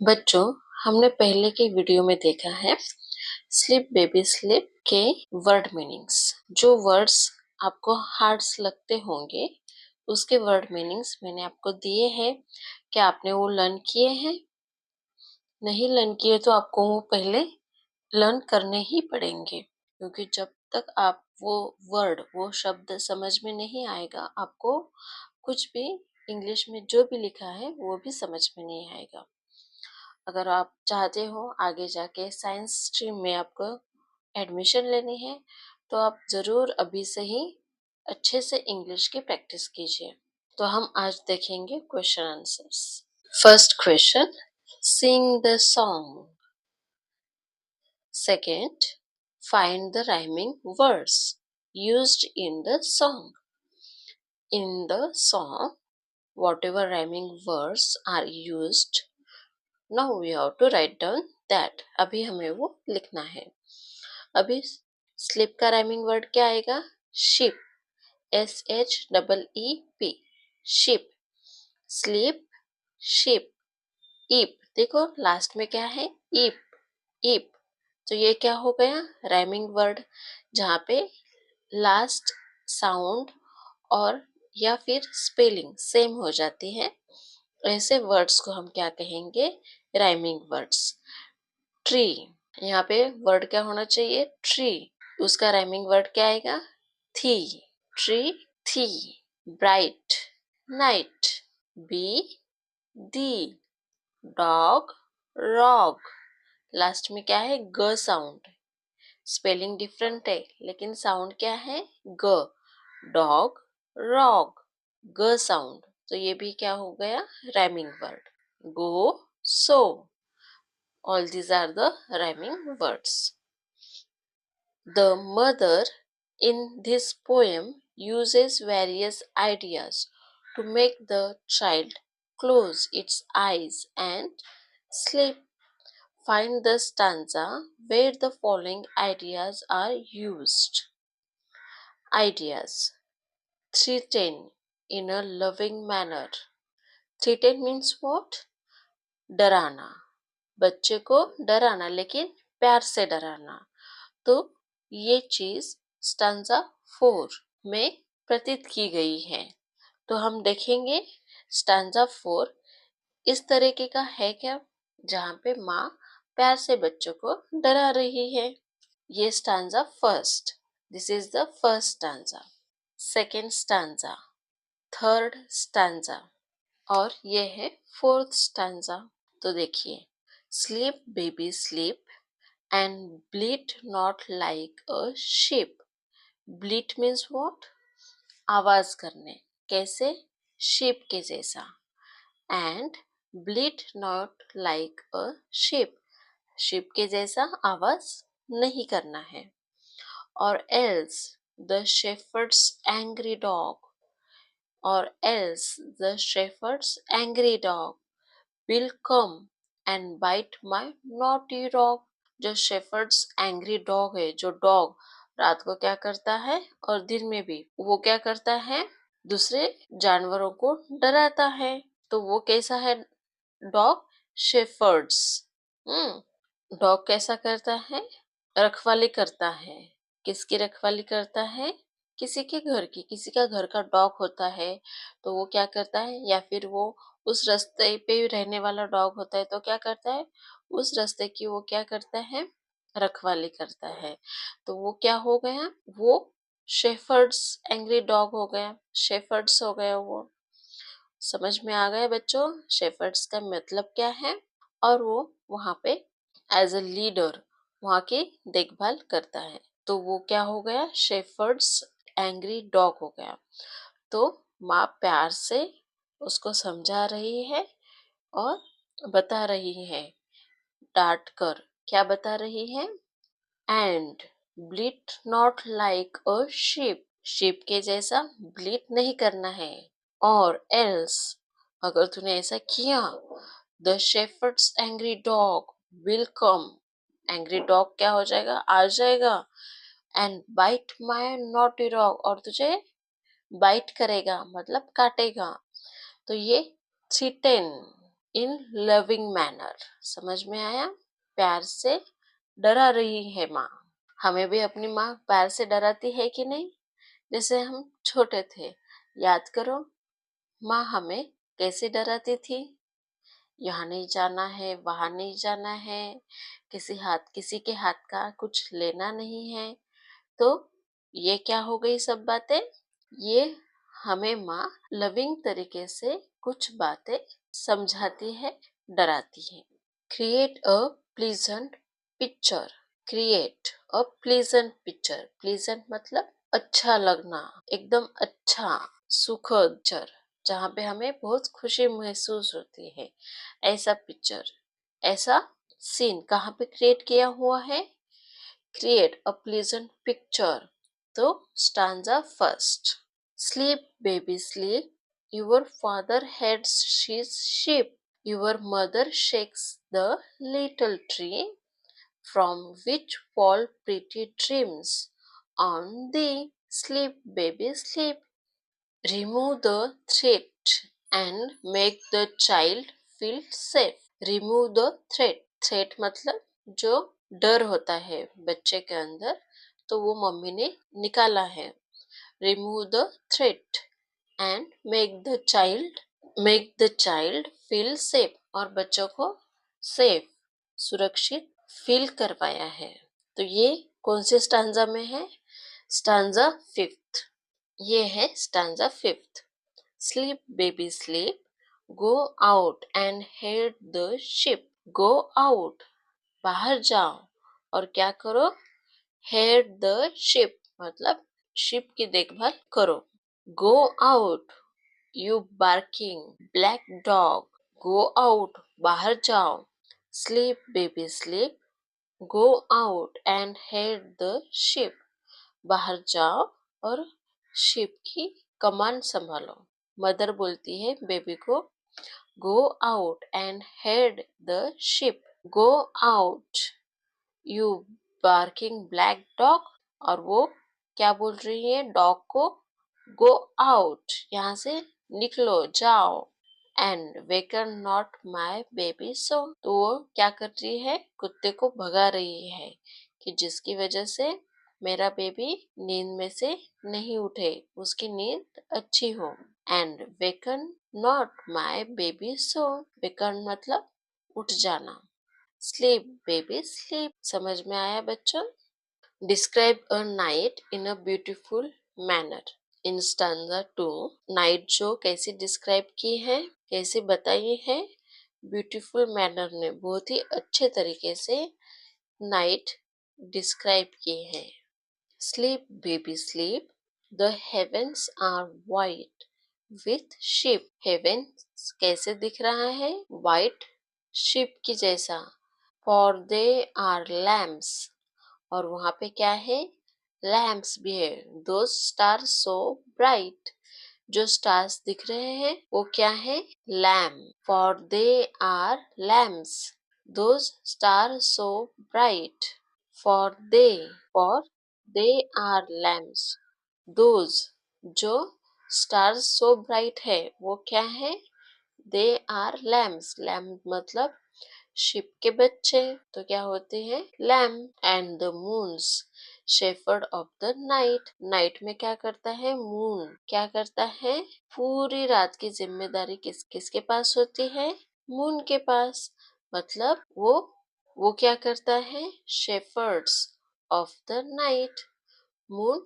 बच्चों, हमने पहले के वीडियो में देखा है स्लीप बेबी स्लीप के वर्ड मीनिंग्स। जो वर्ड्स आपको हार्ड्स लगते होंगे उसके वर्ड मीनिंग्स मैंने आपको दिए हैं। क्या आपने वो लर्न किए हैं? नहीं लर्न किए तो आपको वो पहले लर्न करने ही पड़ेंगे, क्योंकि जब तक आप वो शब्द समझ में नहीं आएगा, आपको कुछ भी इंग्लिश में जो भी लिखा है वो भी समझ में नहीं आएगा। अगर आप चाहते हो आगे जाके साइंस स्ट्रीम में आपको एडमिशन लेनी है तो आप ज़रूर अभी से ही अच्छे से इंग्लिश की प्रैक्टिस कीजिए। तो हम आज देखेंगे question answers. First question, sing the song. Second, find the rhyming words used in the song. In the song, whatever rhyming words are used, now we have to write down that. अभी हमें वो लिखना है। अभी sleep का rhyming word क्या आएगा? Sheep, SHEEP, sheep. Sleep, sheep, ईप। देखो लास्ट में क्या है? ईप, ईप। तो ये क्या हो गया? राइमिंग वर्ड, जहाँ पे लास्ट साउंड और या फिर स्पेलिंग सेम हो जाती है, ऐसे वर्ड्स को हम क्या कहेंगे? Rhyming words. ट्री, यहाँ पे वर्ड क्या होना चाहिए? ट्री। उसका राइमिंग वर्ड क्या आएगा? Thee, tree, thee. Bright, night, be, thee. Dog, रॉग। लास्ट में क्या है? ग साउंड। स्पेलिंग डिफरेंट है लेकिन साउंड क्या है? ग। डॉग, रॉग, ग साउंड। तो ये भी क्या हो गया? Rhyming word. Go, so, all these are the rhyming words. The mother in this poem uses various ideas to make the child close its eyes and sleep. Find the stanza where the following ideas are used. Ideas. Threaten in a loving manner. Threaten means what? डराना, बच्चे को डराना, लेकिन प्यार से डराना। तो ये चीज स्टांजा 4 में प्रतीत की गई है। तो हम देखेंगे स्टांजा 4 इस तरीके का है क्या, जहाँ पे माँ प्यार से बच्चों को डरा रही है। ये stanza first, this is the first stanza. Second stanza, third stanza और ये है फोर्थ स्टांजा। तो देखिए, sleep baby sleep and bleat not like a sheep. Bleat means what? आवाज करने, कैसे? शिप के जैसा। And bleat not like a sheep, sheep के जैसा आवाज नहीं करना है। और else the shepherd's angry dog, or else the shepherd's angry dog will come and bite my naughty dog. जो शेफर्ड्स एंग्री डॉग है, जो डॉग रात को क्या करता है और दिन में भी वो क्या करता है? दूसरे जानवरों को डराता है। तो वो कैसा है डॉग? शेफर्ड्स। डॉग कैसा करता है? रखवाली करता है। किसकी रखवाली करता है? किसी के घर की। किसी का घर का डॉग होता है तो वो क्या करता है, या फिर वो उस रास्ते पे रहने वाला डॉग होता है तो क्या करता है? उस रास्ते की वो क्या करता है? रखवाली करता है। तो वो क्या हो गया? वो शेफर्ड्स एंग्री डॉग हो गया, शेफर्ड्स हो गया वो। समझ में आ गया बच्चों शेफर्ड्स का मतलब क्या है? और वो वहां पे एज अ लीडर वहां की देखभाल करता है। तो वो क्या हो गया? शेफर्ड्स एंग्री डॉग हो गया। तो माँ प्यार से उसको समझा रही है और बता रही है, डांट कर क्या बता रही है? And bleat not like a sheep, sheep के जैसा ब्लीट नहीं करना है। और एल्स, अगर तूने ऐसा किया, the shepherd's angry dog will come, angry dog क्या हो जाएगा? आ जाएगा। And bite my naughty dog, और तुझे बाइट करेगा मतलब काटेगा। तो ये थ्रीटेन, इन लविंग मैनर। समझ में आया? प्यार से डरा रही है माँ। हमें भी अपनी माँ प्यार से डराती है कि नहीं? जैसे हम छोटे थे, याद करो, माँ हमें कैसे डराती थी? यहाँ नहीं जाना है, वहां नहीं जाना है, किसी के हाथ का कुछ लेना नहीं है। तो ये क्या हो गई सब बातें? ये हमें माँ लविंग तरीके से कुछ बातें समझाती है, डराती है। Create a pleasant picture. Create a pleasant picture. Pleasant मतलब अच्छा लगना, एकदम अच्छा, सुखद पिक्चर, जहाँ पे हमें बहुत खुशी महसूस होती है। ऐसा पिक्चर, ऐसा सीन कहाँ पे क्रिएट किया हुआ है? Create a pleasant picture. तो stanza first. Sleep, baby, sleep. Your father heads his sheep. Your mother shakes the little tree from which fall pretty dreams on thee. Sleep, baby, sleep. Remove the threat and make the child feel safe. Remove the threat. Threat मतलब जो डर होता है बच्चे के अंदर, तो वो मम्मी ने निकाला है। Remove the threat and make the child feel safe, और बच्चों को सेफ, सुरक्षित फील करवाया है। तो ये कौन से स्टांजा में है? Stanza fifth. ये है stanza fifth. Sleep baby sleep, go out and head the ship. Go out, बाहर जाओ, और क्या करो? हेड द शिप मतलब शिप की देखभाल करो। Go out, you barking black dog. Go out, बाहर जाओ। Sleep baby sleep, go out and head the ship. बाहर जाओ और शिप की कमान संभालो। मदर बोलती है बेबी को, go out and head the ship. Go out, you barking black dog. और वो क्या बोल रही है डॉग को? गो आउट, यहाँ से निकलो, जाओ। And woken not my baby सो। तो वो क्या कर रही है? कुत्ते को भगा रही है कि जिसकी वजह से मेरा बेबी नींद में से नहीं उठे, उसकी नींद अच्छी हो। And woken not my baby so. Woken मतलब उठ जाना। Sleep baby sleep. समझ में आया बच्चों? Describe a night in a beautiful manner. In stanza 2 night जो कैसे डिस्क्राइब की है, कैसे बताई है? ब्यूटीफुल मैनर ने बहुत ही अच्छे तरीके से नाइट डिस्क्राइब की है। Sleep baby sleep, the heavens are white with sheep. Heavens कैसे दिख रहा है? वाइट शिप की जैसा। फॉर दे आर लैम्प्स, और वहां पे क्या है? लैम्प्स भी है। दो स्टार सो ब्राइट, जो स्टार्स दिख रहे हैं वो क्या है? Lamb. For they are lambs, those star so bright. For for they are lambs, those, जो स्टार्स सो ब्राइट है वो क्या है? They are lambs. लैम्प मतलब शिप के बच्चे, तो क्या होते हैं? Lamb. And the moon's shepherd of the night. Night में क्या करता है? मून क्या करता है? पूरी रात की जिम्मेदारी किसके पास होती है? मून के पास। मतलब वो क्या करता है? Shepherd's of the night. Moon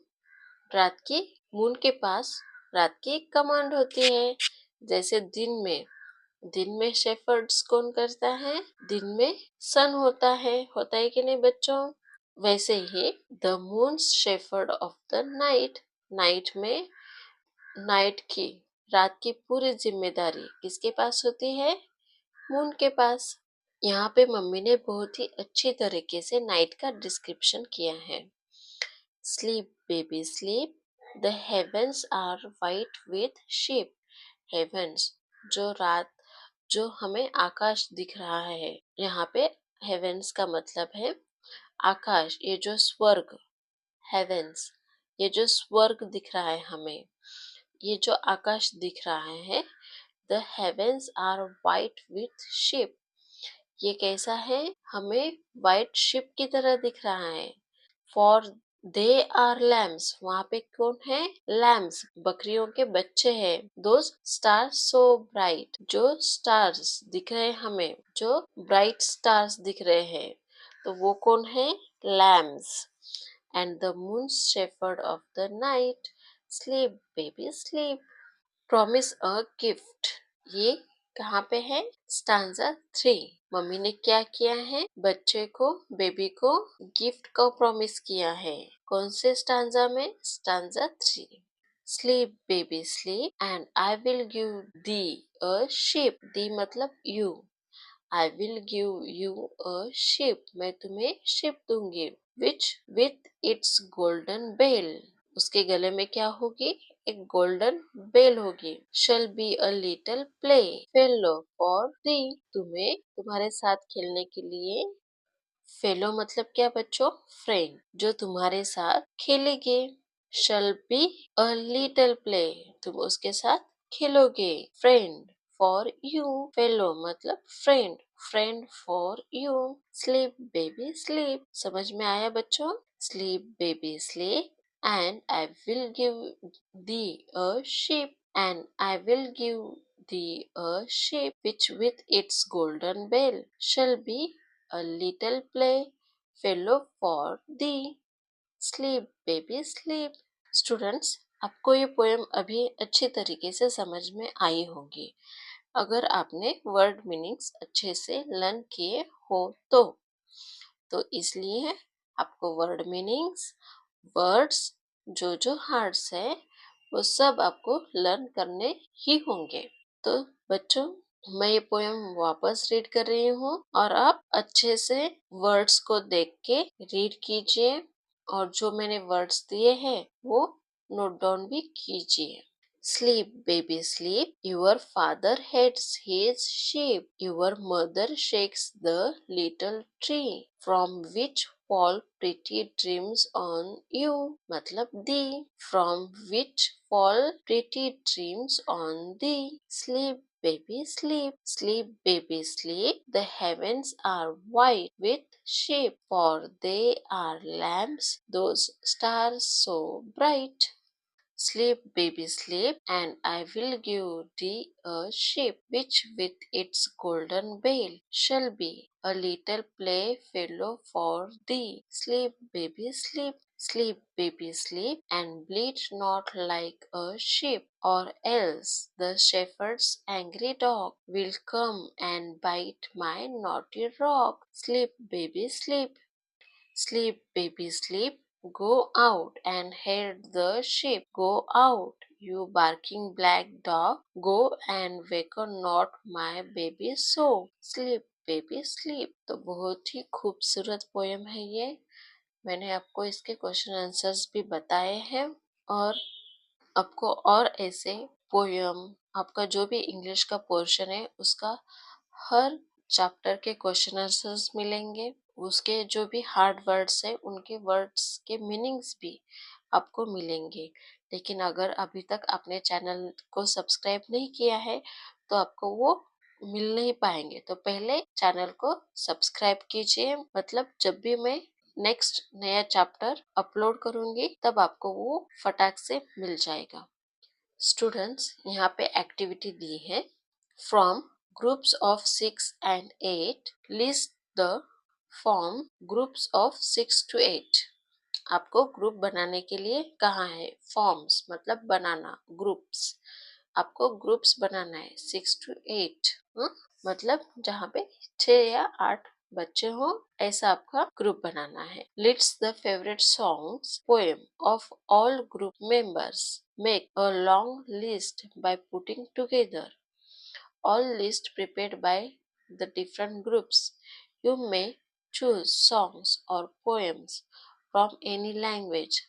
रात की मून के पास रात की कमांड होती है। जैसे दिन में शेफर्ड्स कौन करता है? दिन में सन होता है कि नहीं बच्चों? वैसे ही the moon shepherd of the night. Night में नाइट की रात की पूरी जिम्मेदारी किसके पास होती है? मून के पास। यहाँ पे मम्मी ने बहुत ही अच्छी तरीके से नाइट का डिस्क्रिप्शन किया है। Sleep baby sleep, the heavens are white with sheep. Heavens जो हमें आकाश दिख रहा है। यहाँ पे हेवेंस का मतलब है आकाश, ये जो स्वर्ग, हेवेंस, ये जो स्वर्ग दिख रहा है हमें, ये जो आकाश दिख रहा है, The heavens are white with sheep. ये कैसा है? हमें व्हाइट शिप की तरह दिख रहा है। फॉर दे आर लैम्स, वहां पे कौन है? लैम्स, बकरियों के बच्चे हैं। दोज स्टार्स सो ब्राइट, जो स्टार्स दिख रहे हैं हमें, जो ब्राइट स्टार्स दिख रहे हैं, तो वो कौन है? Lambs. And the moon shepherd of the night, sleep baby sleep. Promise a gift, ये कहाँ पे है? स्टांजा 3। मम्मी ने क्या किया है? बच्चे को, बेबी को गिफ्ट का प्रॉमिस किया है। कौन से स्टांजा में? Stanza 3। Sleep baby sleep and I will give thee a sheep. Thee मतलब you. I will give you a sheep, मैं तुम्हें शिप दूंगी। Which with its golden bell, उसके गले में क्या होगी? एक गोल्डन बेल होगी। Shall be a little playfellow for thee, तुम्हें तुम्हारे साथ खेलने के लिए। फेलो मतलब क्या बच्चों? फ्रेंड, जो तुम्हारे साथ खेलेगे। Shall be a little play, तुम उसके साथ खेलोगे। फ्रेंड फॉर यू, फेलो मतलब friend, friend for you. Sleep baby sleep, समझ में आया बच्चों? Sleep baby sleep and I will give thee a sheep, and I will give thee a sheep which with its golden bell shall be a little play fellow for thee. Sleep baby sleep. Students, आपको ये poem अभी अच्छी तरीके से समझ में आई होगी अगर आपने वर्ड मीनिंग्स अच्छे से लर्न किए हो तो इसलिए आपको वर्ड मीनिंग्स, वर्ड्स जो हार्ड्स है वो सब आपको लर्न करने ही होंगे। तो बच्चों, मैं ये पोएम वापस रीड कर रही हूँ और आप अच्छे से वर्ड्स को देख के रीड कीजिए और जो मैंने वर्ड्स दिए हैं वो नोट डाउन भी कीजिए। Sleep, baby, sleep. Your father heads his sheep. Your mother shakes the little tree from which fall pretty dreams on you. मतलब दी, from which fall pretty dreams on thee. Sleep, baby, sleep. Sleep, baby, sleep. The heavens are white with sheep, for they are lamps, those stars so bright. Sleep, baby, sleep, and I will give thee a sheep, which with its golden bell shall be a little playfellow for thee. Sleep, baby, sleep. Sleep, baby, sleep, and bleat not like a sheep, or else the shepherd's angry dog will come and bite my naughty rog. Sleep, baby, sleep. Sleep, baby, sleep. Go out and head the sheep. Go out, you barking black dog. Go and waken not my baby so. Sleep, baby, sleep. तो बहुत ही खूबसूरत poem है ये। मैंने आपको इसके question answers भी बताए हैं और आपको और ऐसे पोयम, आपका जो भी इंग्लिश का पोर्शन है उसका हर चैप्टर के क्वेश्चन आंसर्स मिलेंगे। उसके जो भी हार्ड वर्ड्स है उनके वर्ड्स के मीनिंग्स भी आपको मिलेंगे। लेकिन अगर अभी तक आपने चैनल को सब्सक्राइब नहीं किया है तो आपको वो मिल नहीं पाएंगे। तो पहले चैनल को सब्सक्राइब कीजिए, मतलब जब भी मैं नेक्स्ट नया चैप्टर अपलोड करूंगी तब आपको वो फटाक से मिल जाएगा। स्टूडेंट्स, यहाँ पे एक्टिविटी दी है। From groups of 6 and 8 list the form groups of 6 to 8। आपको ग्रुप बनाने के लिए कहा है। फॉर्म्स मतलब बनाना, ग्रुप्स, आपको ग्रुप्स बनाना है 6 to 8। मतलब जहाँ पे 6 या 8 बच्चे हो ऐसा आपका ग्रुप बनाना है। List the favourite songs poem of all group members. Make a long list by putting together all list prepared by the different groups. You may choose songs or poems from any language.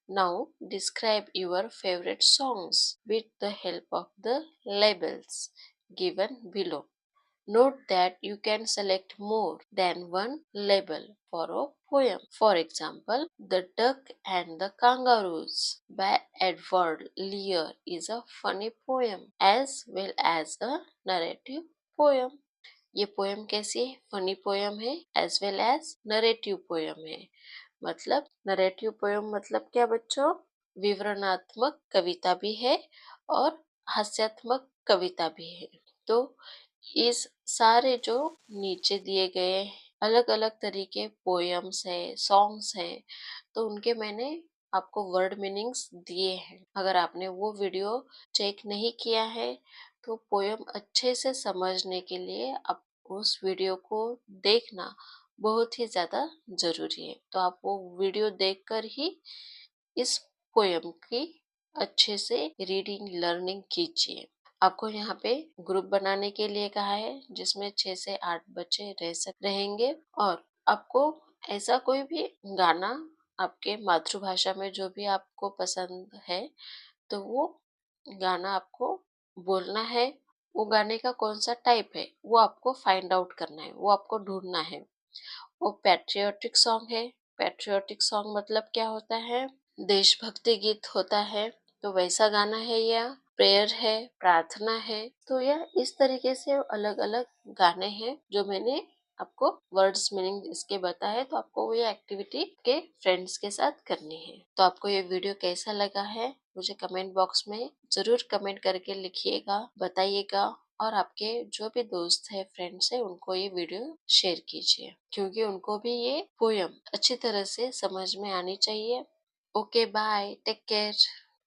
Now describe your favorite songs with the help of the labels given below. Note that you can select more than one label for a poem. For example, The Duck and the Kangaroos by Edward Lear is a funny poem as well as a narrative poem. ये poem कैसी है? Funny poem है as well as narrative poem है। मतलब narrative poem मतलब क्या बच्चों? विवरणात्मक कविता भी है और हास्यात्मक कविता भी है। तो इस सारे जो नीचे दिए गए अलग अलग तरीके पोएम्स है, सॉन्ग्स हैं, तो उनके मैंने आपको वर्ड मीनिंग्स दिए हैं। अगर आपने वो वीडियो चेक नहीं किया है तो पोएम अच्छे से समझने के लिए आप उस वीडियो को देखना बहुत ही ज़्यादा ज़रूरी है। तो आप वो वीडियो देखकर ही इस पोएम की अच्छे से रीडिंग लर्निंग कीजिए। आपको यहाँ पे ग्रुप बनाने के लिए कहा है जिसमें 6 से 8 बच्चे रहेंगे और आपको ऐसा कोई भी गाना आपके मातृभाषा में जो भी आपको पसंद है तो वो गाना आपको बोलना है। वो गाने का कौन सा टाइप है वो आपको फाइंड आउट करना है, वो आपको ढूंढना है। वो पैट्रियोटिक सॉन्ग है। पैट्रियोटिक सॉन्ग मतलब क्या होता है? देशभक्ति गीत होता है। तो वैसा गाना है या प्रेयर है, प्रार्थना है, तो यह इस तरीके से अलग अलग गाने हैं जो मैंने आपको वर्ड्स मीनिंग इसके बताए। तो आपको ये एक्टिविटी के फ्रेंड्स के साथ करनी है। तो आपको ये वीडियो कैसा लगा है मुझे कमेंट बॉक्स में जरूर कमेंट करके लिखिएगा, बताइएगा। और आपके जो भी दोस्त है, फ्रेंड्स है, उनको ये वीडियो शेयर कीजिए क्योंकि उनको भी ये पोयम अच्छी तरह से समझ में आनी चाहिए। Okay bye, take care,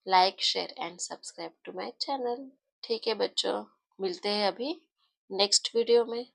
like share and subscribe to my channel. ठीक है बच्चों, मिलते हैं अभी नेक्स्ट वीडियो में।